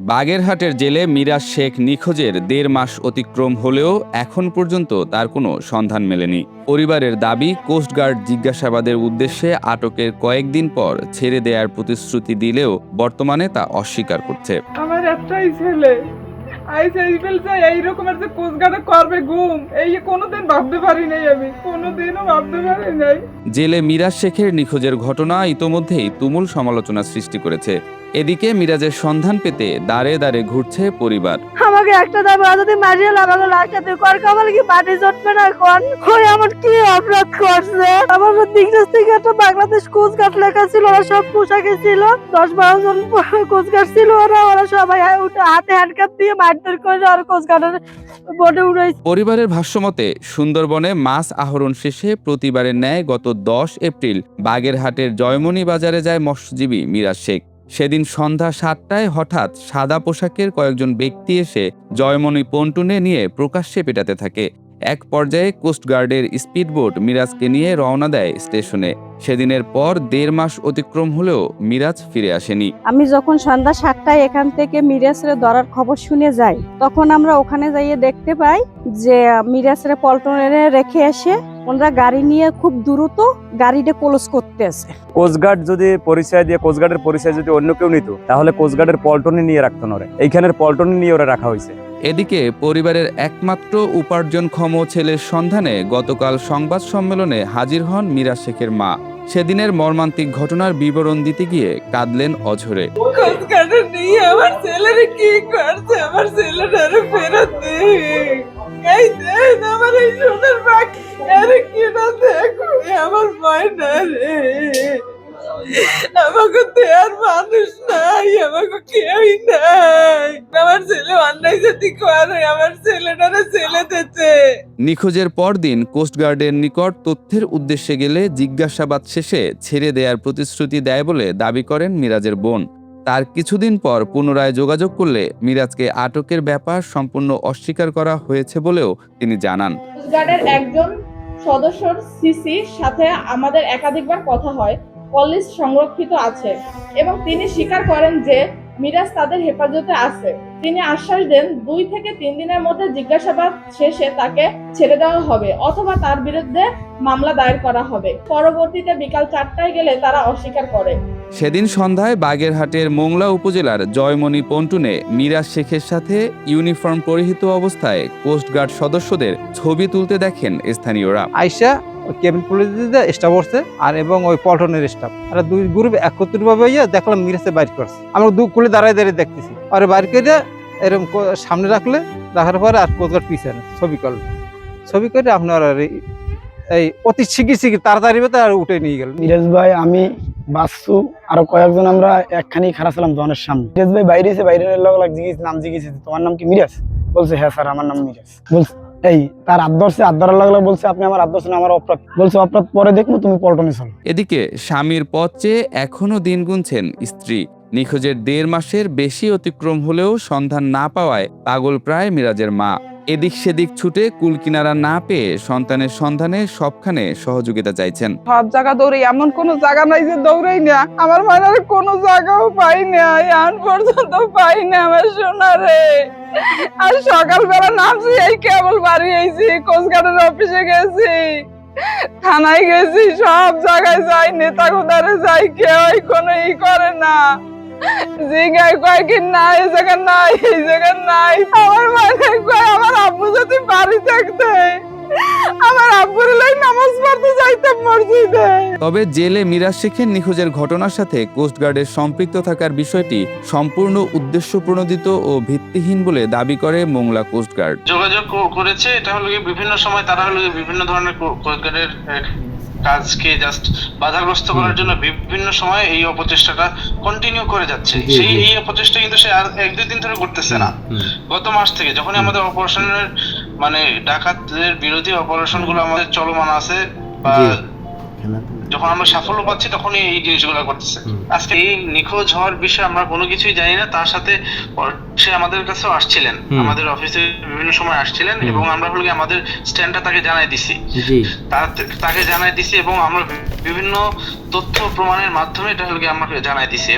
বাগেরহাটের জেলে মিরাজ শেখ নিখোঁজের ১.৫ মাস অতিক্রম হলেও এখন পর্যন্ত তার কোনো সন্ধান মেলেনি। পরিবারের দাবি, কোস্টগার্ড জিজ্ঞাসাবাদের উদ্দেশ্যে আটকের কয়েকদিন পর ছেড়ে দেওয়ার প্রতিশ্রুতি দিলেও বর্তমানে তা অস্বীকার করছে। আমার একটাই ছেলে, এইরকমের যে কোস্টগার্ডে করবে গুম, এই কোনোদিন ভাবতে পারি নাই, আমি কোনোদিনও ভাবতে পারি নাই। জেলে মিরাজ শেখের নিখোঁজের ঘটনা ইতোমধ্যেই তুমুল সমালোচনা সৃষ্টি করেছে। এদিকে মিরাজের সন্ধান পেতে দাঁড়ে দাঁড়ে ঘুরছে পরিবার। আমাকে একটা দাবি যদি মারিয়ে আমাকে লাস্টাতে কর কামাল কি পার্টি জটবে না কোন কই আমার কি অপরাধ করছে। আমার দিকস থেকে একটা বাংলাদেশ কোস্টগার্ড লেখা ছিল, ওরা সব পোশাকে ছিল, ১০-১২ জন কোস্টগার্ড ছিল, ওরা সবাই হাতে হ্যান্ডকাপ দিয়ে মারধর করে আর কোস্টগার্ডের বোর্ডে উড়াইছে। পরিবারের ভাষ্যমতে সুন্দরবনে মাছ আহরণ শেষে প্রতিবারের ন্যায় গত ১০ এপ্রিল বাগেরহাটের জয়মনি বাজারে যায় মৎস্যজীবী মিরাজ শেখ। সেদিন সন্ধ্যা ৭টায় হঠাৎ সাদা পোশাকের কয়েকজন ব্যক্তি এসে জয়মনি পন্টুনে নিয়ে প্রকাশ্যে পেটাতে থাকে। এক পর্যায়ে কোস্টগার্ডের স্পিডবোট মিরাজকে নিয়ে রওনা দেয় স্টেশনে। সেদিনের পর ১.৫ মাস অতিক্রম হলেও মিরাজ ফিরে আসেনি। আমি যখন সন্ধ্যা ৭টায় এখান থেকে মিরাজের ধরার খবর শুনে যাই, তখন আমরা ওখানে যাইয়ে দেখতে পাই যে মিরাজের পল্টনে রেখে এসে ওনারা গাড়ি নিয়ে খুব দ্রুত গাড়িটা ক্লোজ করতে আছে। কোস্টগার্ড যদি পরিচয় দিয়ে কোস্টগার্ডের পরিচয় যদি অন্য কেউ নিত, তাহলে কোস্টগার্ডের পল্টনে নিয়ে রাখতো না, এইখানের পল্টনে নিয়ে ওরা রাখা হয়েছে। এদিকে পরিবারের একমাত্র উপার্জনক্ষম ছেলের সন্ধানে গতকাল সংবাদ সম্মেলনে হাজির হন মিরাজ শেখের মা। সেদিনের মর্মান্তিক ঘটনার বিবরণ দিতে গিয়ে কাঁদলেন অঝরে। কোস্টগার্ডে নিয়ে আমার ছেলেরে কি করছে, আমার ছেলেটারে ফেরত দে, এই দেন আমার এই সোনার বাকি, আরে কি না দেখো আমার ময়না রে, আমাকে দেয়ার মানুষ নাই, আমাকে কেউই নাই, আমার ছেলে অন্যায় যদি করে আমার ছেলেটারে ছেলে দিতে। নিখোঁজের পরদিন কোস্টগার্ডের নিকট তথ্যের উদ্দেশ্যে গেলে জিজ্ঞাসাবাদ শেষে ছেড়ে দেওয়ার প্রতিশ্রুতি দেয় বলে দাবি করেন মিরাজের বোন। তার কিছুদিন পর পুনরায় যোগাযোগ করলে মিরাজকে আটকের ব্যাপার সম্পূর্ণ অস্বীকার করা হয়েছে বলেও তিনি জানান। কোস্টগার্ডের একজন সদস্যর সিসির সাথে আমাদের একাধিকবার কথা হয়, কল লিস্ট সংরক্ষিত আছে এবং তিনি স্বীকার করেন যে মিরাজ তাদের হেফাজতে আছে। তিনি আশ্বাস দেন ২ থেকে ৩ দিনের মধ্যে জিজ্ঞাসাবাদ শেষে তাকে ছেড়ে দেওয়া হবে অথবা তার বিরুদ্ধে মামলা দায়ের করা হবে। পরবর্তীতে বিকাল ৪টায় গেলে তারা অস্বীকার করে। সেদিন সন্ধ্যায় বাগেরহাটের মোংলা উপজেলার জয়মনি পন্টুনে মিরাজ শেখের সাথে ইউনিফর্ম পরিহিত অবস্থায় কোস্টগার্ড সদস্যদের ছবি তুলতে দেখেন স্থানীয়রা। আইসা কেবিন পুলিশদের স্টাফ করছে আর এবং ওই পল্টনের স্টাফ, আর দুই গ্রুপ একত্রিতভাবে হইয়া দেখলাম মিরাজে বাইর করছে। আমরা দু কুলে দাঁড়ায় দাঁড়িয়ে দেখতেছি, আর বাইর করে এরকম সামনে রাখলে, রাখার পরে আর কোস্টগার্ড পিছনে ছবি করলো, ছবি করে আপনার এই অতি শিগগির তাড়াতাড়ি আর উঠে নিয়ে গেল। মিরাজ ভাই, আমি বাসু আরো কয়েকজন আমরা একখানি খারাপ ছিলাম জনের সামনে। মিরাজ ভাই বাইরে এসে বাইরে নাম জিজ্ঞেস, তোমার নাম কি মিরাজ? বলছে হ্যাঁ স্যার আমার নাম মিরাজ। বলছে এই তার আবদার লাগলো, বলছে আপনি আমার আবদার শুনে আমার অপরাধ, বলছে অপরাধ পরে দেখবো, তুমি পল্টনে চলো। এদিকে স্বামীর পথ চেয়ে এখনো দিন গুনছেন স্ত্রী। নিখোঁজের ১.৫ মাসের বেশি অতিক্রম হলেও সন্ধান না পাওয়ায় পাগল প্রায় মিরাজের মা। এদিক সেদিক ছুটে কুলকিনারা না পেয়ে সন্তানের সন্ধানে সবখানে সহযোগিতা চাইছেন। সব জায়গা দৌড়াই, এমন কোন জায়গা নাই যে দৌড়াই না, আমার ময়নারে কোনো জায়গাও পাই না, এখন পর্যন্ত পাই না আমার সোনারে। আর সকালবেলা নামছি, এই কেবল বাড়ি আইছি, কোস্টগার্ডের অফিসে গেছি, থানায় গেছি, সব জায়গায় যাই, নেতা গোদারে যাই, কেউ কোনো করে না। জিগায় কয় কি না, এই জায়গা নাই, এই জায়গা নাই। আমার মানে কয় আমার আব্বু যদি বাড়ি থাকতে, আমার আব্বুর লাই নামাজ পড়তে যাইতাম মসজিদে। তবে জেলে মিরাজ শেখের নিখোঁজের ঘটনার সাথে কোস্টগার্ডের সম্পৃক্ত থাকার বিষয়টি সম্পূর্ণ উদ্দেশ্য প্রণোদিত ও ভিত্তিহীন বলে দাবি করে মোংলা কোস্টগার্ড। যোগাযোগ করেছে, এটা হলো বিভিন্ন সময় তারা হলো বিভিন্ন ধরনের কোস্টগার্ডের কাজকে জাস্ট বাধাগ্রস্ত করার জন্য বিভিন্ন সময় এই অপচেষ্টাটা কন্টিনিউ করে যাচ্ছে। সেই এই অপচেষ্টা কিন্তু সে আর ১-২ দিন ধরে করতেছে না। গত মাস থেকে যখন আমাদের অপারেশনের মানে ডাকাতদের বিরোধী অপারেশন গুলো আমাদের চলমান আছে বা যখন আমরা সাফল্য পাচ্ছি তখনই এই জিনিসগুলো করতেছে। আজকে এই নিখোঁজ হওয়ার বিষয়ে আমরা কোনো কিছুই জানি না, তার সাথে সে আমাদের কাছেও আসছিলেন, আমাদের অফিসে বিভিন্ন সময় আসছিলেন এবং আমরা হলো আমাদের স্ট্যান্ডটা তাকে জানাই দিছি, তাকে জানাই দিছি এবং আমরা বিভিন্ন তথ্য প্রমাণের মাধ্যমে এটা হলো আমরা জানাই দিছি।